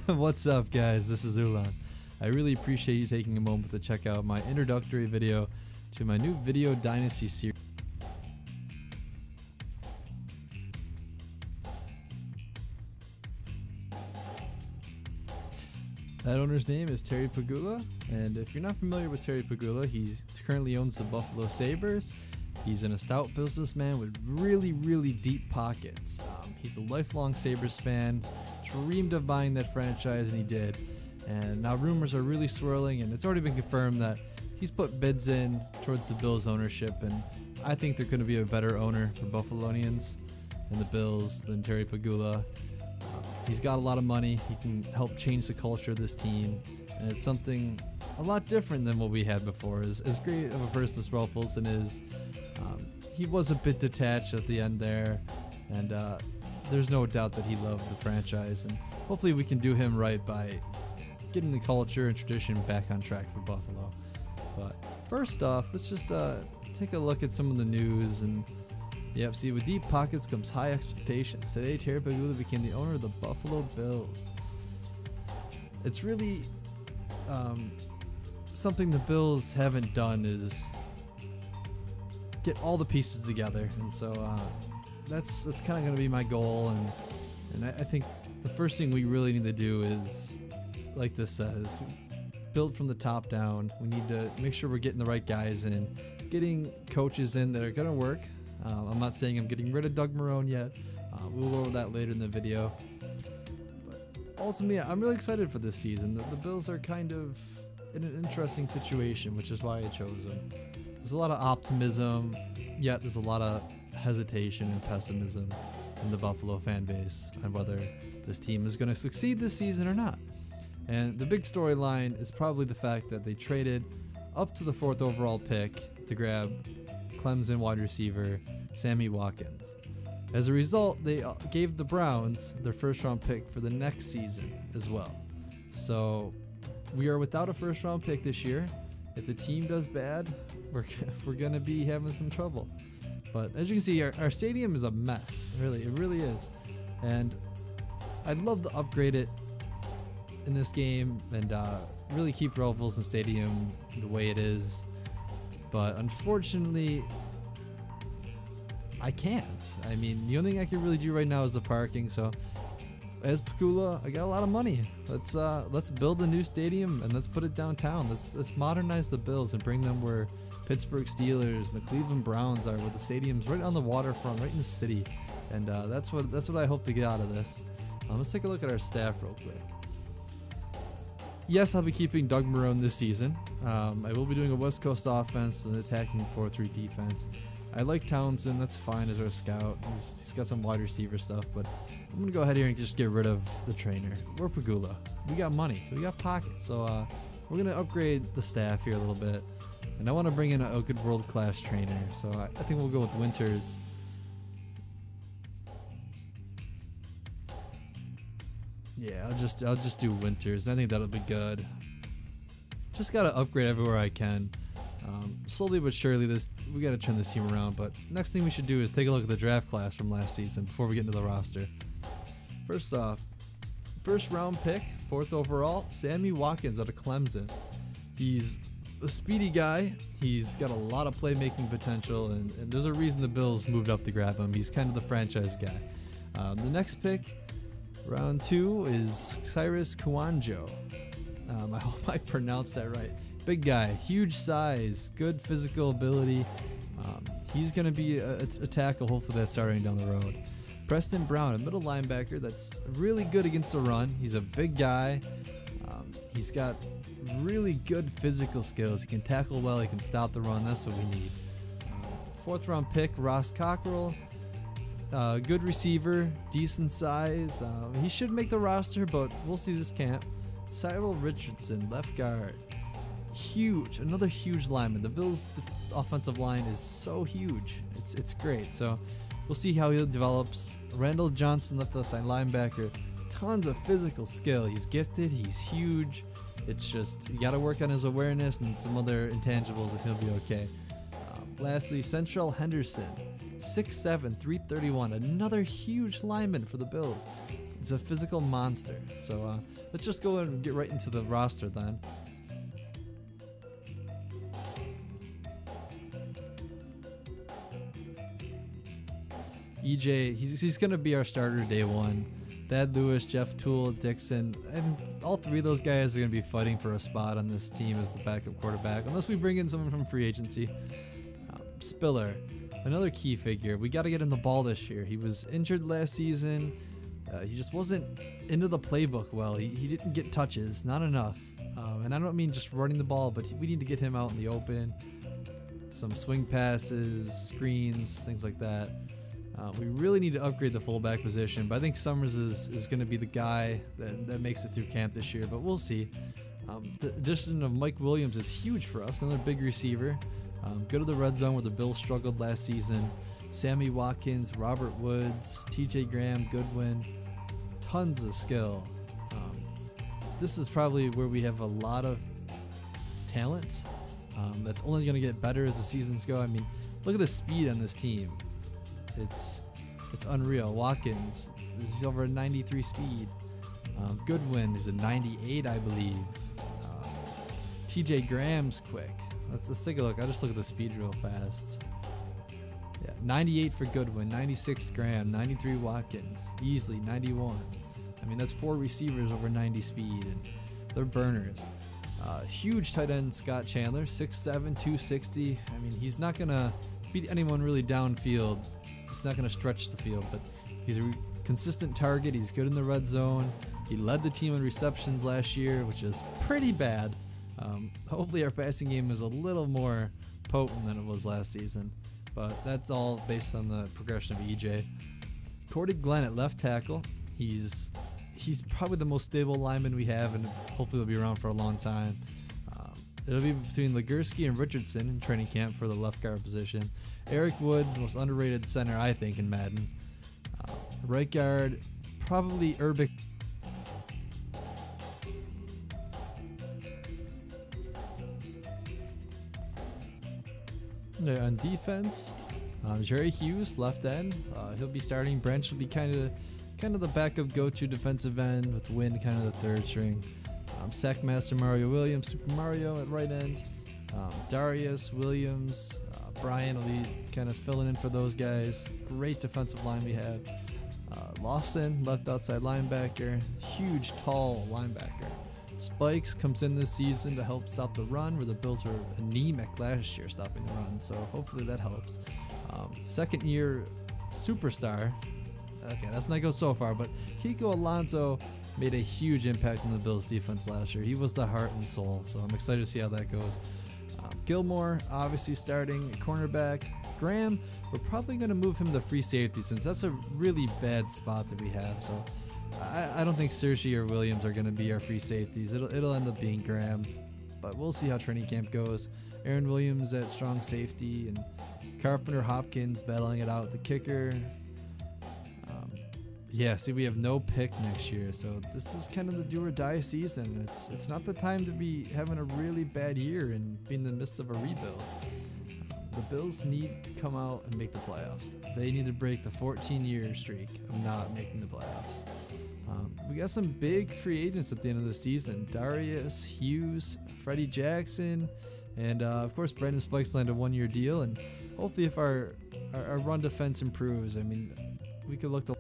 What's up, guys? This is Ulan. I really appreciate you taking a moment to check out my introductory video to my new Video Dynasty series. That owner's name is Terry Pegula, and if you're not familiar with Terry Pegula, he currently owns the Buffalo Sabres. He's an astute businessman with really deep pockets. He's a lifelong Sabres fan, dreamed of buying that franchise, and he did. And now rumors are really swirling, and it's already been confirmed that he's put bids in towards the Bills ownership, and I think they're going to be a better owner for Buffalonians and the Bills than Terry Pegula. He's got a lot of money. He can help change the culture of this team, and it's something a lot different than what we had before. As great of a person as Ralph Wilson is, he was a bit detached at the end there, and there's no doubt that he loved the franchise, and hopefully we can do him right by getting the culture and tradition back on track for Buffalo. But first off, let's just take a look at some of the news. And yep, see, with deep pockets comes high expectations. Today, Terry Pegula became the owner of the Buffalo Bills. It's really something the Bills haven't done is get all the pieces together, and so that's kind of going to be my goal. And I think the first thing we really need to do is, like this says, build from the top down. We need to make sure we're getting the right guys in, getting coaches in that are going to work. I'm not saying I'm getting rid of Doug Marrone yet. We'll go over that later in the video. But ultimately, I'm really excited for this season. The Bills are kind of in an interesting situation, which is why I chose them. There's a lot of optimism, yet there's a lot of hesitation and pessimism in the Buffalo fan base on whether this team is going to succeed this season or not. And the big storyline is probably the fact that they traded up to the 4th overall pick to grab Clemson wide receiver Sammy Watkins. As a result, they gave the Browns their 1st round pick for the next season as well. So we are without a 1st round pick this year. If the team does bad, we're gonna be having some trouble. But as you can see, our stadium is a mess. It really is. And I'd love to upgrade it in this game and really keep Ralph Wilson Stadium the way it is. But unfortunately, I can't. I mean, the only thing I can really do right now is the parking. So as Pegula, I got a lot of money. Let's build a new stadium and let's put it downtown. Let's modernize the Bills and bring them where Pittsburgh Steelers and the Cleveland Browns are, where the stadium's right on the waterfront, right in the city. And that's what I hope to get out of this. Let's take a look at our staff real quick. Yes, I'll be keeping Doug Marrone this season. I will be doing a West Coast offense and attacking 4-3 defense. I like Townsend, that's fine as our scout. He's got some wide receiver stuff, but I'm going to go ahead here and just get rid of the trainer. We're Pegula. We got money. We got pockets. So we're going to upgrade the staff here a little bit. And I want to bring in a good world-class trainer. So I think we'll go with Winters. Yeah, I'll just do Winters. I think that'll be good. Just got to upgrade everywhere I can. Slowly but surely, we got to turn this team around. But next thing we should do is take a look at the draft class from last season before we get into the roster. First off, 1st round pick, 4th overall, Sammy Watkins out of Clemson. He's a speedy guy. He's got a lot of playmaking potential, and there's a reason the Bills moved up to grab him. He's kind of the franchise guy. The next pick, round 2, is Cyrus Kouandjio. I hope I pronounced that right. Big guy, huge size, good physical ability. He's going to be a tackle, hopefully that's starting down the road. Preston Brown, a middle linebacker that's really good against the run. He's a big guy. He's got really good physical skills. He can tackle well, he can stop the run. That's what we need. 4th round pick, Ross Cockrell. Good receiver, decent size. He should make the roster, but we'll see this camp. Cyril Richardson, left guard. Huge, another huge lineman. The Bills' offensive line is so huge. It's great. So we'll see how he develops. Randall Johnson, left outside linebacker. Tons of physical skill. He's gifted. He's huge. It's just you got to work on his awareness and some other intangibles, and he'll be okay. Lastly, Central Henderson, 6'7", 331, another huge lineman for the Bills. He's a physical monster. So let's just go and get right into the roster then. EJ, he's going to be our starter day one. Thad Lewis, Jeff Toole, Dixon, and all three of those guys are going to be fighting for a spot on this team as the backup quarterback, unless we bring in someone from free agency. Spiller, another key figure. We got to get him the ball this year. He was injured last season. He just wasn't into the playbook well. He didn't get touches, not enough. And I don't mean just running the ball, but we need to get him out in the open. Some swing passes, screens, things like that. We really need to upgrade the fullback position, but I think Summers is going to be the guy that makes it through camp this year, but we'll see. The addition of Mike Williams is huge for us, another big receiver. Go to the red zone where the Bills struggled last season. Sammy Watkins, Robert Woods, TJ Graham, Goodwin, tons of skill. This is probably where we have a lot of talent that's only going to get better as the seasons go. I mean, look at the speed on this team. It's unreal. Watkins, he's over a 93 speed. Goodwin is a 98, I believe. TJ Graham's quick. Let's take a look. I'll just look at the speed real fast. Yeah, 98 for Goodwin, 96 Graham, 93 Watkins, easily 91. I mean, that's 4 receivers over 90 speed, and they're burners. Huge tight end Scott Chandler, 6'7", 260. I mean, he's not gonna beat anyone really downfield. He's not going to stretch the field, but he's a consistent target. He's good in the red zone. He led the team in receptions last year, which is pretty bad. Hopefully our passing game is a little more potent than it was last season, but that's all based on the progression of EJ. Cordy Glenn at left tackle. He's probably the most stable lineman we have, and hopefully he'll be around for a long time. It'll be between Legursky and Richardson in training camp for the left guard position. Eric Wood, the most underrated center, I think, in Madden. Right guard, probably Urbic. On defense, Jerry Hughes, left end. He'll be starting. Branch will be kind of the backup go-to defensive end, with Wynn kind of the third string. Sackmaster Mario Williams, Super Mario at right end. Darius Williams, Brian will be kind of filling in for those guys. Great defensive line we have. Lawson, left outside linebacker, huge tall linebacker. Spikes comes in this season to help stop the run, where the Bills were anemic last year stopping the run, so hopefully that helps. Second year superstar, okay, that's not go so far, but Kiko Alonso made a huge impact on the Bills defense last year. He was the heart and soul, so I'm excited to see how that goes. Gilmore, obviously starting cornerback. Graham, we're probably going to move him to free safety, since that's a really bad spot that we have. So I don't think Searcy or Williams are going to be our free safeties. It'll end up being Graham, but we'll see how training camp goes. Aaron Williams at strong safety, and Carpenter Hopkins battling it out with the kicker. Yeah, see, we have no pick next year, so this is kind of the do or die season. It's not the time to be having a really bad year and be in the midst of a rebuild. The Bills need to come out and make the playoffs. They need to break the 14-year streak of not making the playoffs. We got some big free agents at the end of the season. Darius Hughes, Freddie Jackson, and of course Brandon Spikes landed a 1-year deal, and hopefully if our run defense improves, I mean, we could look to...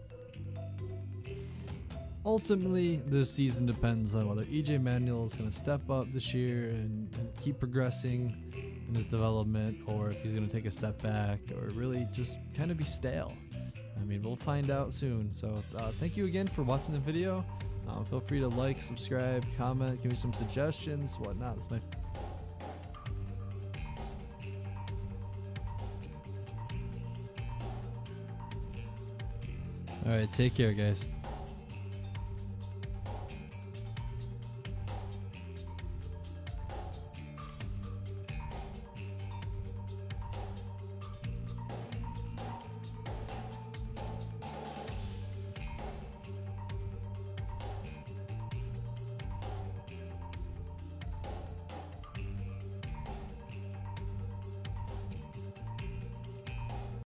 Ultimately, this season depends on whether EJ Manuel is going to step up this year and keep progressing in his development, or if he's going to take a step back or really just kind of be stale. I mean, we'll find out soon. So thank you again for watching the video. Feel free to like, subscribe, comment, give me some suggestions, whatnot. That's my... All right, take care, guys.